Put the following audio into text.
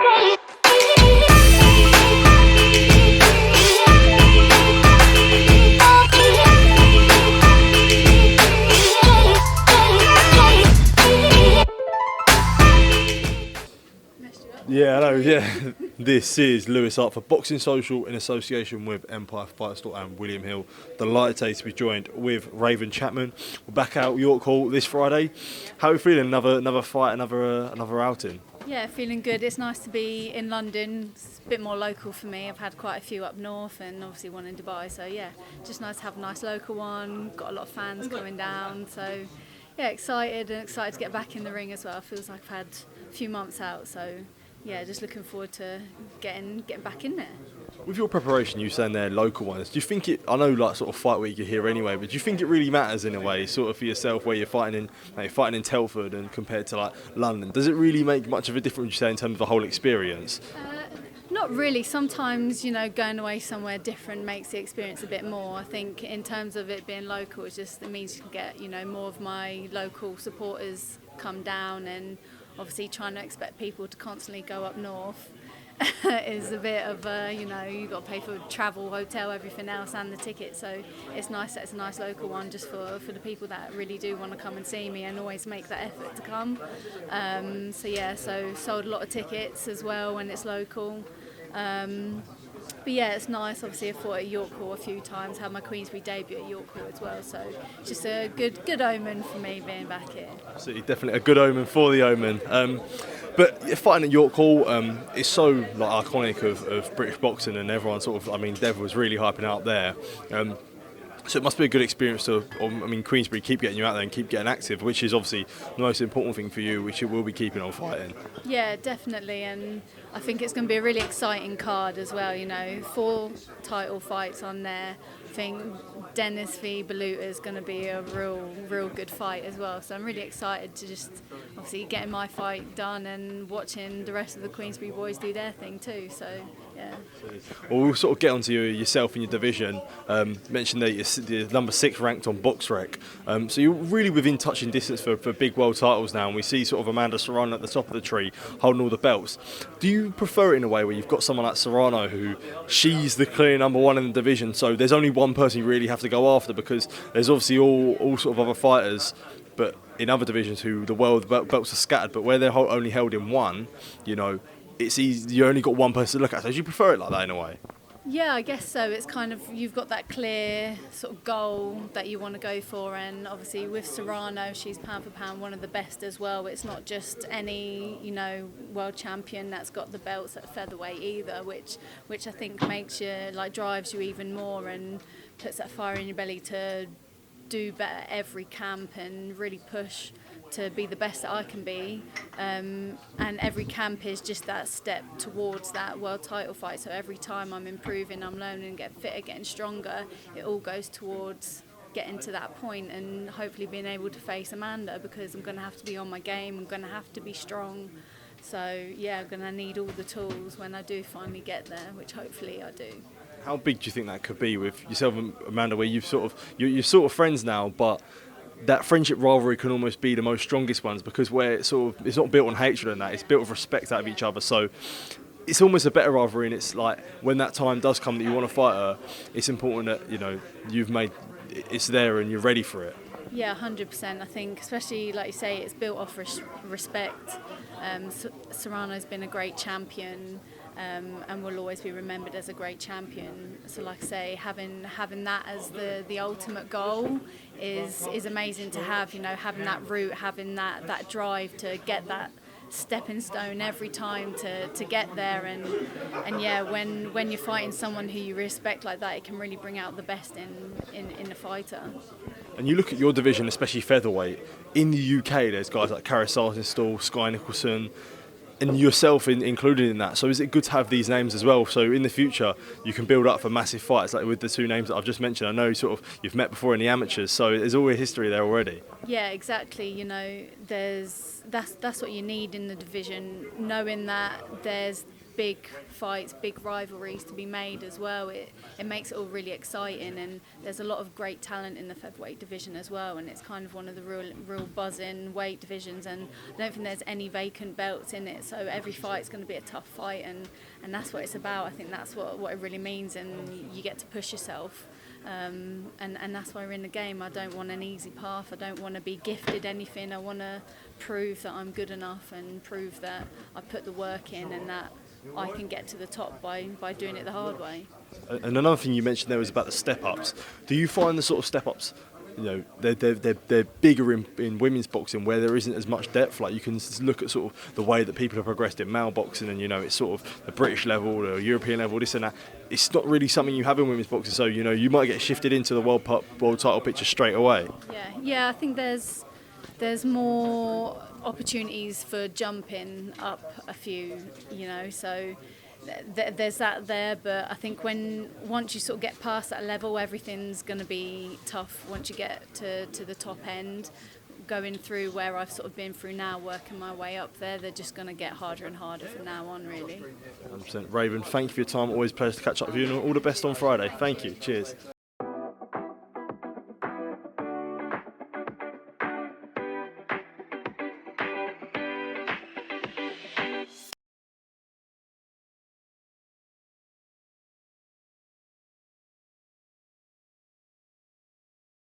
Yeah, hello, yeah. This is Lewis Hart for Boxing Social in association with Empire Fight Store and William Hill. Delighted today to be joined with Raven Chapman. We're back out York Hall this Friday. How are you feeling? Another fight, another outing? Yeah, feeling good. It's nice to be in London. It's a bit more local for me. I've had quite a few up north and obviously one in Dubai. So yeah, just nice to have a nice local one. Got a lot of fans coming down. So yeah, excited to get back in the ring as well. Feels like I've had a few months out. So yeah, just looking forward to getting back in there. With your preparation, you saying they're local ones. Do you think it? I know, like sort of fight week you're here anyway, but do you think it really matters in a way, sort of for yourself, where you're fighting in Telford and compared to like London? Does it really make much of a difference? You say in terms of the whole experience? Not really. Sometimes, going away somewhere different makes the experience a bit more. I think in terms of it being local, it means you can get, more of my local supporters come down, and obviously trying to expect people to constantly go up north is a bit of you've got to pay for travel, hotel, everything else and the ticket. So it's nice that it's a nice local one just for the people that really do want to come and see me and always make that effort to come. So sold a lot of tickets as well when it's local. But yeah, it's nice. Obviously, I fought at York Hall a few times, had my Queensberry debut at York Hall as well. So just a good omen for me being back here. Absolutely, definitely a good omen for the omen. But fighting at York Hall is so like iconic of British boxing, and everyone Dev was really hyping out there. So it must be a good experience Queensberry keep getting you out there and keep getting active, which is obviously the most important thing for you, which you will be keeping on fighting. Yeah, definitely, and I think it's going to be a really exciting card as well. 4 title fights on there. I think Dennis v Baluta is going to be a real good fight as well. So I'm really excited to just obviously getting my fight done and watching the rest of the Queensberry boys do their thing too. So yeah. Well, we'll sort of get onto yourself in your division. Mentioned that you're number 6 ranked on BoxRec. So you're really within touching distance for big world titles now, and we see sort of Amanda Serrano at the top of the tree holding all the belts. Do you prefer it in a way where you've got someone like Serrano who she's the clear number 1 in the division, so there's only one person you really have to go after, because there's obviously all sort of other fighters, but in other divisions who the belts are scattered, but where they're only held in one, it's easy, you only got one person to look at. So do you prefer it like that in a way? Yeah, I guess so. It's kind of, you've got that clear sort of goal that you want to go for, and obviously with Serrano, she's pound for pound one of the best as well. It's not just any, world champion that's got the belts at featherweight either, which I think makes you, drives you even more and puts that fire in your belly to do better every camp and really push to be the best that I can be, and every camp is just that step towards that world title fight. So every time I'm improving, I'm learning, getting fitter, getting stronger, it all goes towards getting to that point and hopefully being able to face Amanda, because I'm going to have to be on my game, I'm going to have to be strong. So yeah, I'm going to need all the tools when I do finally get there, which hopefully I do. How big do you think that could be with yourself and Amanda, where you're sort of friends now, but that friendship rivalry can almost be the most strongest ones, because where it's not built on hatred and that, it's built with respect out of each other. So it's almost a better rivalry, and it's like when that time does come that you want to fight her, it's important that you've made it's there and you're ready for it. Yeah, 100%. I think, especially like you say, it's built off respect. Serrano's been a great champion. And will always be remembered as a great champion. So like I say, having that as the ultimate goal is amazing to have, having that route, having that drive to get that stepping stone every time to get there, and yeah, when you're fighting someone who you respect like that, it can really bring out the best in the fighter. And you look at your division, especially featherweight, in the UK there's guys like Karriss Artingstall, Skye Nicholson, and yourself included in that. So is it good to have these names as well, so in the future you can build up for massive fights like with the 2 names that I've just mentioned? I know you've met before in the amateurs, so there's always history there already. Yeah, exactly. That's what you need in the division, knowing that there's big fights, big rivalries to be made as well. It makes it all really exciting, and there's a lot of great talent in the featherweight division as well, and it's kind of one of the real buzzing weight divisions, and I don't think there's any vacant belts in it, so every fight's going to be a tough fight, and that's what it's about. I think that's what it really means, and you get to push yourself. And that's why we're in the game. I don't want an easy path. I don't want to be gifted anything. I want to prove that I'm good enough and prove that I put the work in and that I can get to the top by doing it the hard way. And another thing you mentioned there was about the step-ups. Do you find the sort of step-ups, they're bigger in women's boxing where there isn't as much depth? Like you can look at sort of the way that people have progressed in male boxing, and it's sort of the British level, the European level, this and that. It's not really something you have in women's boxing, so you might get shifted into the world title picture straight away. Yeah, I think there's more opportunities for jumping up a few, so there's that there, but I think once you sort of get past that level, everything's going to be tough once you get to the top end. Going through where I've sort of been through now, working my way up there, they're just going to get harder and harder from now on, really. 100%. Raven, thank you for your time. Always a pleasure to catch up with you, and all the best on Friday. Thank you. Cheers.